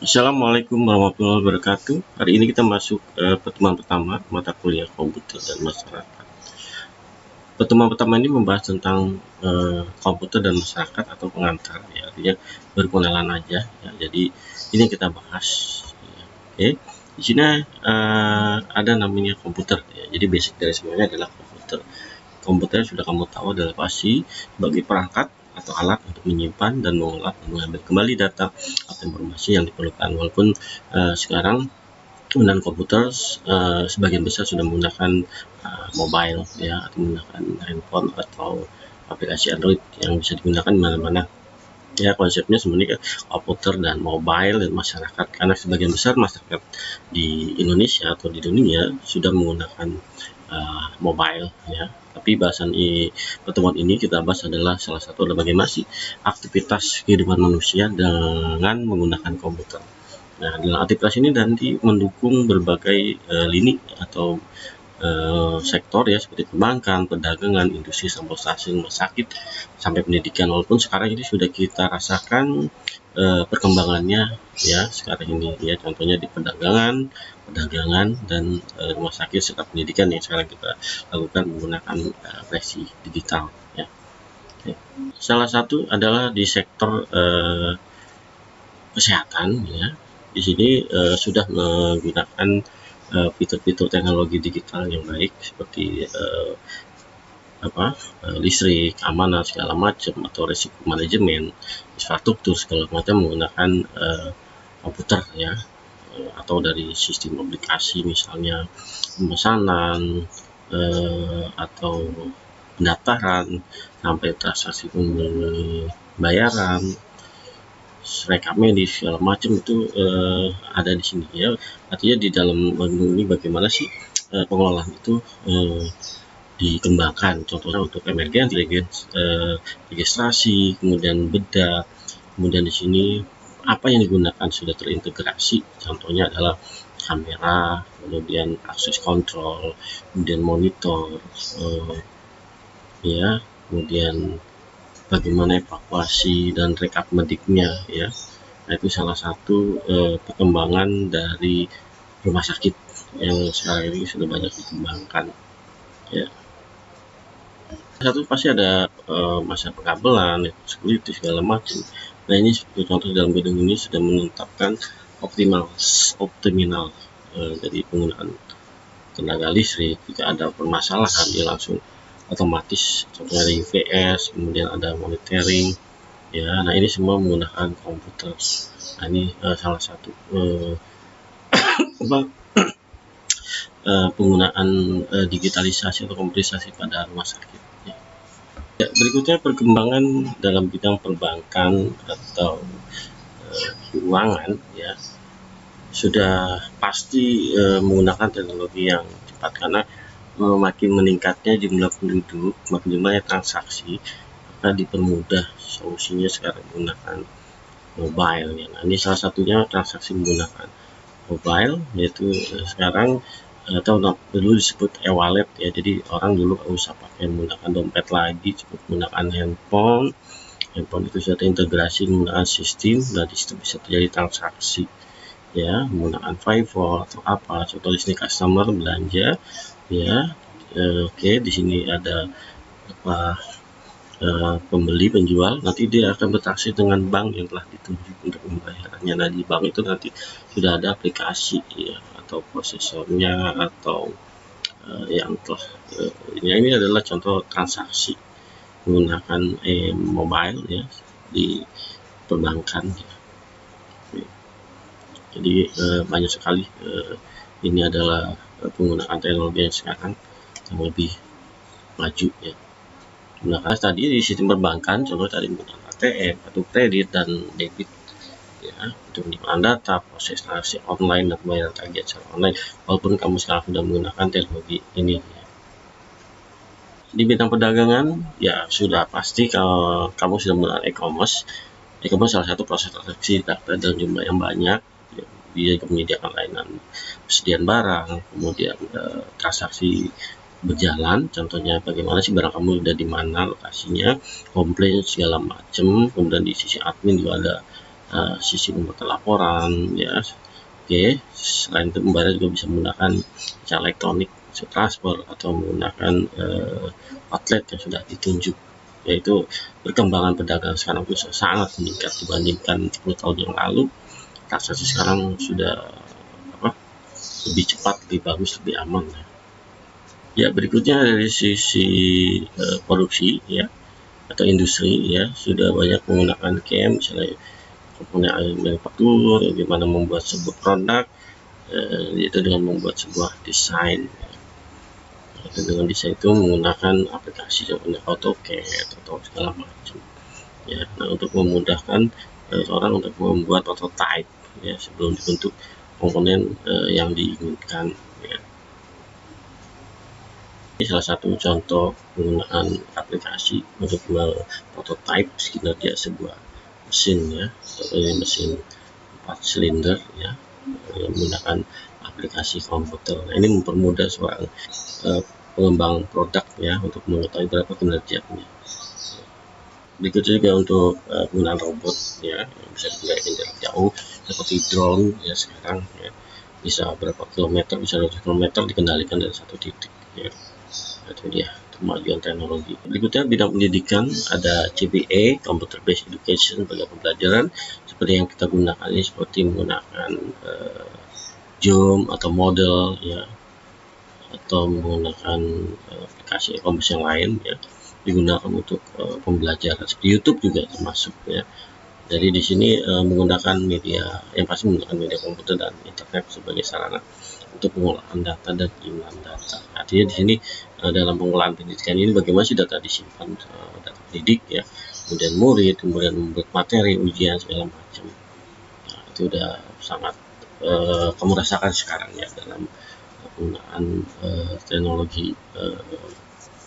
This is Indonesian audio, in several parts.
Assalamualaikum warahmatullahi wabarakatuh. Hari ini kita masuk pertemuan pertama mata kuliah komputer dan masyarakat. Pertemuan pertama ini membahas tentang komputer dan masyarakat atau pengantar, ya, artinya berkenalan aja. Ya. Jadi ini kita bahas. Ya. Oke, di sini ada namanya komputer. Ya. Jadi basic dari semuanya adalah komputer. Komputer sudah kamu tahu adalah pasti sebagai perangkat atau alat untuk menyimpan dan mengolah dan mengambil kembali data atau informasi yang diperlukan. Walaupun sekarang penggunaan komputer sebagian besar sudah menggunakan mobile, ya, atau menggunakan handphone atau aplikasi Android yang bisa digunakan di mana-mana. Ya, konsepnya sebenarnya komputer dan mobile dan masyarakat, karena sebagian besar masyarakat di Indonesia atau di dunia sudah menggunakan mobile, ya. Tapi bahasan pertemuan ini kita bahas adalah salah satu adalah bagaimana sih aktivitas kehidupan manusia dengan menggunakan komputer. Nah, dalam aktivitas ini nanti mendukung berbagai lini atau sektor, ya, seperti perbankan, perdagangan, industri, transportasi, rumah sakit, sampai pendidikan. Walaupun sekarang ini sudah kita rasakan perkembangannya, ya, sekarang ini, ya, contohnya di perdagangan dan rumah sakit serta pendidikan yang sekarang kita lakukan menggunakan versi digital, ya. Oke. Salah satu adalah di sektor kesehatan, ya. Di sini sudah menggunakan fitur-fitur teknologi digital yang baik seperti listrik, keamanan segala macam, atau risiko manajemen, infrastruktur segala macam menggunakan komputer, ya, atau dari sistem aplikasi misalnya pemesanan atau pendaftaran sampai transaksi pembayaran, rekap medis segala macam itu ada di sini, ya. Artinya di dalam ini bagaimana sih pengelolaan itu dikembangkan, contohnya untuk emergensi, registrasi, kemudian bedah, kemudian di sini apa yang digunakan sudah terintegrasi, contohnya adalah kamera, kemudian akses kontrol, kemudian monitor, ya, kemudian bagaimana evakuasi dan rekap mediknya, ya. Nah, itu salah satu perkembangan dari rumah sakit yang sekarang ini sudah banyak dikembangkan, ya. Satu pasti ada masalah perkabelan, security segala macam. Nah, ini seperti contoh dalam gedung ini sudah menetapkan optimal dari penggunaan tenaga listrik. Jika ada permasalahan, dia langsung otomatis, contohnya ada UPS, kemudian ada monitoring, ya. Nah, ini semua menggunakan komputer. Nah, ini salah satu penggunaan digitalisasi atau komputerisasi pada rumah sakit. Ya, berikutnya perkembangan dalam bidang perbankan atau keuangan, ya, sudah pasti menggunakan teknologi yang cepat, karena makin meningkatnya jumlah penduduk, makin jumlahnya transaksi, maka dipermudah solusinya sekarang menggunakan mobile, ya. Nah, ini salah satunya transaksi menggunakan mobile, yaitu sekarang atau dulu disebut e-wallet, ya. Jadi orang dulu nggak usah pakai menggunakan dompet lagi, cukup menggunakan handphone itu sudah terintegrasi menggunakan sistem, dan di situ bisa terjadi transaksi, ya, menggunakan Fiverr atau apa. Contoh di sini customer belanja, ya. Oke, di sini ada pembeli penjual, nanti dia akan bertransaksi dengan bank yang telah ditunjuk untuk pembayarannya. Nah, di bank itu nanti sudah ada aplikasi, ya, atau prosesornya atau yang telah ini adalah contoh transaksi menggunakan mobile, ya, di perbankan, ya. Jadi banyak sekali ini adalah penggunaan teknologi yang sekarang yang lebih maju, ya. Gunakan tadi di sistem perbankan, contoh tadi menggunakan ATM atau kredit dan debit, ya, untuk penyimpanan data, proses transaksi online dan pembayaran tagihan secara online. Walaupun kamu sekarang sudah menggunakan teknologi ini, ya. Di bidang perdagangan, ya, sudah pasti kalau kamu sudah menggunakan e-commerce. E-commerce salah satu proses transaksi data dalam jumlah yang banyak, ya. Dia menyediakan layanan persediaan barang, kemudian transaksi berjalan, contohnya bagaimana sih barang kamu udah di mana lokasinya, komplain segala macam. Kemudian di sisi admin juga ada sisi pembuatan laporan ya. Oke, selain itu pembayaran juga bisa menggunakan cara elektronik, transfer, atau menggunakan outlet yang sudah ditunjuk. Yaitu perkembangan pedagang sekarang itu sangat meningkat dibandingkan 10 tahun yang lalu. Transaksi sekarang sudah lebih cepat, lebih bagus, lebih aman. Ya, berikutnya dari sisi produksi ya atau industri ya, sudah banyak menggunakan CAM, misalnya komponen manufaktur, bagaimana membuat sebuah produk, yaitu dengan membuat sebuah desain. Dengan desain itu menggunakan aplikasi seperti AutoCAD atau segala macam. Ya, nah untuk memudahkan orang untuk membuat prototype ya sebelum dibentuk komponen yang diinginkan. Ya. Ini salah satu contoh penggunaan aplikasi untuk prototype kinerja sebuah mesin ya, ini mesin 4 silinder ya, menggunakan aplikasi komputer. Nah, ini mempermudah seorang pengembang produk ya untuk mengetahui berapa kinerjanya. Berikutnya juga untuk penggunaan robot ya yang bisa digunakan jarak jauh seperti drone ya sekarang ya, bisa berapa kilometer, bisa 200 kilometer dikendalikan dari satu titik ya. Itu dia kemajuan teknologi. Berikutnya bidang pendidikan ada CBE, Computer Based Education, bagi pembelajaran seperti yang kita gunakan ini, seperti menggunakan Zoom atau model ya, atau menggunakan aplikasi e-commerce yang lain ya, digunakan untuk pembelajaran. Seperti YouTube juga termasuk ya. Jadi di sini menggunakan media, yang pasti menggunakan media komputer dan internet sebagai sarana untuk pengolahan data dan penyimpanan data. Artinya di sini dalam pengolahan pendidikan ini bagaimana sih data disimpan, data pendidik ya, kemudian murid, kemudian membuat materi, ujian segala macam. Nah, itu udah sangat kamu rasakan sekarang ya dalam penggunaan teknologi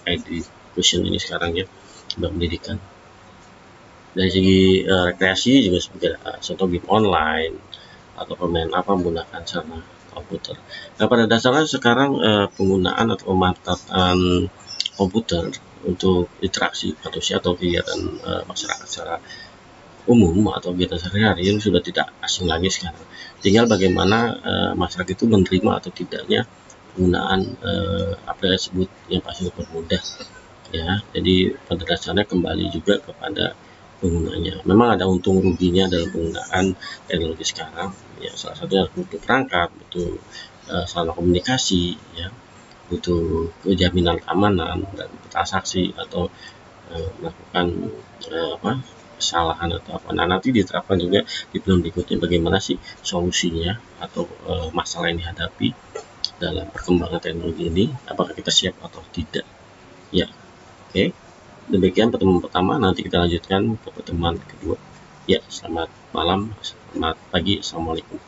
education ini sekarang ya, pendidikan. Dari segi rekreasi juga sebagai contoh game online atau permainan apa menggunakan sarana komputer. Nah, pada dasarnya sekarang penggunaan atau pemanfaatan komputer untuk interaksi manusia atau kegiatan masyarakat secara umum atau kegiatan sehari-hari itu sudah tidak asing lagi sekarang. Tinggal bagaimana masyarakat itu menerima atau tidaknya penggunaan aplikasi tersebut yang pasti mempermudah ya. Jadi pada dasarnya kembali juga kepada penggunanya. Memang ada untung ruginya dalam penggunaan teknologi sekarang ya, salah satunya butuh perangkat, butuh sarana komunikasi ya, butuh kejaminan keamanan dan transaksi atau melakukan kesalahan atau apa. Nah, nanti diterapkan juga di film berikutnya bagaimana sih solusinya atau masalah yang dihadapi dalam perkembangan teknologi ini, apakah kita siap atau tidak ya. Oke, demikian pertemuan pertama, nanti kita lanjutkan ke pertemuan kedua ya. Selamat malam, selamat pagi, assalamualaikum.